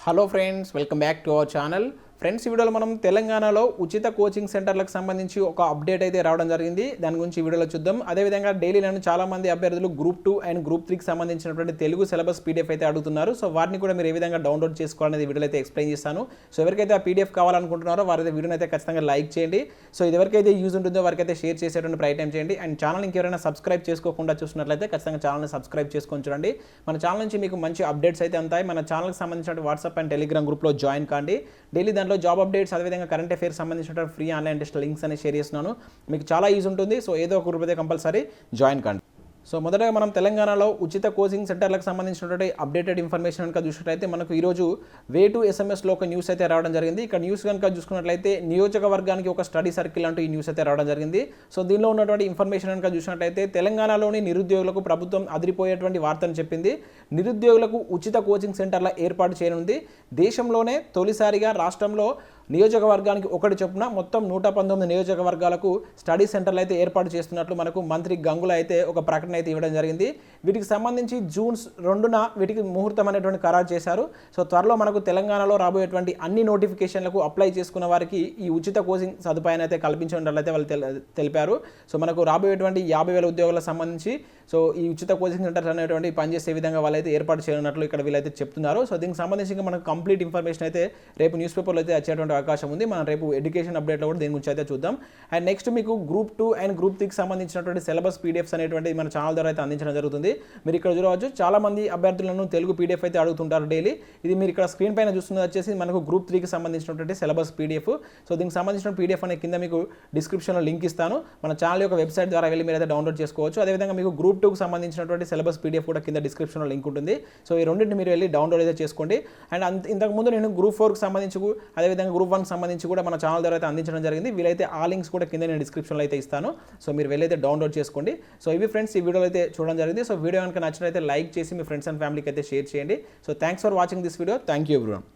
Hello friends, welcome back to our channel. Friends, ఈ వీడియోలో మనం తెలంగాణలో ఉచిత కోచింగ్ సెంటర్లకు సంబంధించి ఒక అప్డేట్ అయితే రావడం జరిగింది. దాని గురించి ఈ వీడియోలో చూద్దాం. అదేవిధంగా డైలీ నేను చాలామంది అభ్యర్థులు గ్రూప్ 2 అండ్ గ్రూప్ 3కి సంబంధించినటువంటి తెలుగు సిలబస్ పీడిఎఫ్ అయితే అడుగుతున్నారు. సో వాటిని కూడా మీరు ఏ విధంగా డౌన్లోడ్ చేసుకోవాలనేది వీడియోలో అయితే ఎక్స్ప్లెయిన్ చేస్తాను. సో ఎవరికైతే ఆ పీడిఎఫ్ కావాలనుకుంటున్నారో వారైతే వీడియోని అయితే ఖచ్చితంగా లైక్ చేయండి. సో ఇది ఎవరికైతే యూజ్ ఉంటుందో వారికైతే షేర్ చేసేటువంటి ప్రయత్నం చేయండి. అండ్ ఛానల్ ఇంకెవరైనా సబ్స్క్రైబ్ చేసుకోకుండా చూసినట్లయితే ఖచ్చితంగా ఛానల్ని సబ్స్క్రైబ్ చేసుకొని చూడండి. మన ఛానల్ నుంచి మీకు మంచి అప్డేట్స్ అయితే ఉంటాయి. మన ఛానల్కి సంబంధించిన వాట్సాప్ అండ్ టెలిగ్రామ్ గ్రూప్లో జాయిన్ కాండి. డైలీ దాంట్లో జాబ్ అప్డేట్స్ అదేవిధంగా కరెంట్ అఫైర్స్ సంబంధించిన ఫ్రీ ఆన్లైన్ టెస్ట్ లింక్స్ అని షేర్ చేస్తున్నాను. మీకు చాలా యూజ్ ఉంటుంది. సో ఏదో ఒక గ్రూప్ అయితే కంపల్సరీ జాయిన్ కండి. సో మొదటగా మనం తెలంగాణలో ఉచిత కోచింగ్ సెంటర్లకు సంబంధించినటువంటి అప్డేటెడ్ ఇన్ఫర్మేషన్ కనుక చూసినట్లయితే మనకు ఈరోజు వే టు ఎస్ఎంఎస్లో ఒక న్యూస్ అయితే రావడం జరిగింది. ఇక్కడ న్యూస్ కనుక చూసుకున్నట్లయితే నియోజకవర్గానికి ఒక స్టడీ సర్కిల్ అంటూ ఈ న్యూస్ అయితే రావడం జరిగింది. సో దీనిలో ఉన్నటువంటి ఇన్ఫర్మేషన్ కనుక చూసినట్లయితే తెలంగాణలోని నిరుద్యోగులకు ప్రభుత్వం అదిరిపోయేటువంటి వార్తను చెప్పింది. నిరుద్యోగులకు ఉచిత కోచింగ్ సెంటర్ల ఏర్పాటు చేయనుంది. దేశంలోనే తొలిసారిగా రాష్ట్రంలో నియోజకవర్గానికి ఒకటి చొప్పున మొత్తం 119 నియోజకవర్గాలకు స్టడీ సెంటర్లు అయితే ఏర్పాటు చేస్తున్నట్లు మనకు మంత్రి గంగుల అయితే ఒక ప్రకటన అయితే ఇవ్వడం జరిగింది. వీటికి సంబంధించి జూన్ 2న వీటికి ముహూర్తం అనేటువంటి ఖరారు చేశారు. సో త్వరలో మనకు తెలంగాణలో రాబోయేటువంటి అన్ని నోటిఫికేషన్లకు అప్లై చేసుకున్న వారికి ఈ ఉచిత కోచింగ్ సదుపాయాన్ని అయితే కల్పించినట్లయితే వాళ్ళు తెలిపారు. సో మనకు రాబోయేటువంటి 50,000 ఉద్యోగులకు సంబంధించి సో ఈ ఉచిత కోచింగ్ సెంటర్స్ అనేటువంటి పనిచేసే విధంగా వాళ్ళైతే ఏర్పాటు చేయనున్నట్లు ఇక్కడ వీళ్ళైతే చెప్తున్నారు. సో దీనికి సంబంధించి మనకు కంప్లీట్ ఇన్ఫర్మేషన్ అయితే రేపు న్యూస్ పేపర్లో అయితే వచ్చేటువంటి అవకాశం ఉంది. మనం రేపు ఎడ్యుకేషన్ అప్డేట్లో కూడా దీని గురించి అయితే చూద్దాం. అండ్ నెక్స్ట్ మీకు గ్రూప్ 2 అండ్ గ్రూప్ 3కి సంబంధించినటువంటి సిలబస్ పీడిఎఫ్స్ అనేటువంటి మన ఛానల్ ద్వారా అయితే అందించడం జరుగుతుంది. మీరు ఇక్కడ చూడవచ్చు, చాలా మంది అభ్యర్థులను తెలుగు పీడిఎఫ్ అయితే అడుగుతుంటారు డైలీ. ఇది మీరు ఇక్కడ స్క్రీన్ పైన చూస్తున్నది వచ్చేసి మనకు గ్రూప్ 3కి సంబంధించినటువంటి సిలబస్ పీడిఎఫ్. సో దీనికి సంబంధించిన పీడిఎఫ్ అనే కింద మీకు డిస్క్రిప్షన్లో లింక్ ఇస్తాను. మన ఛానల్ యొక్క వెబ్సైట్ ద్వారా వెళ్ళి మీరు అయితే డౌన్లోడ్ చేసుకోవచ్చు. అదేవిధంగా మీకు గ్రూప్ 2కి సంబంధించినటువంటి సిలబస్ పీడిఎఫ్ కూడా కింద డిస్క్రిప్షన్లో లింక్ ఉంటుంది. సో ఈ రెండింటిని మీరు వెళ్ళి డౌన్లోడ్ అయితే చేసుకోండి. అండ్ ఇంతకుముందు నేను గ్రూప్ 4కి సంబంధించి అదేవిధంగా గ్రూప్ 1కి సంబంధించి కూడా మన ఛానల్ ద్వారా అయితే అందించడం జరిగింది. వీలైతే ఆ లింక్స్ కూడా కింద నేను డిస్క్రిప్షన్లో అయితే ఇస్తాను. సో మీరు వెళ్ళైతే డౌన్లోడ్ చేసుకోండి. సో ఇవి ఫ్రెండ్స్ ఈ వీడియోలో అయితే చూడడం జరిగింది. సో వీడియో కనుక నచ్చినట్లయితే లైక్ చేసి మీ ఫ్రెండ్స్ అండ్ ఫ్యామిలీకి అయితే షేర్ చేయండి. So thanks for watching this video. Thank you everyone.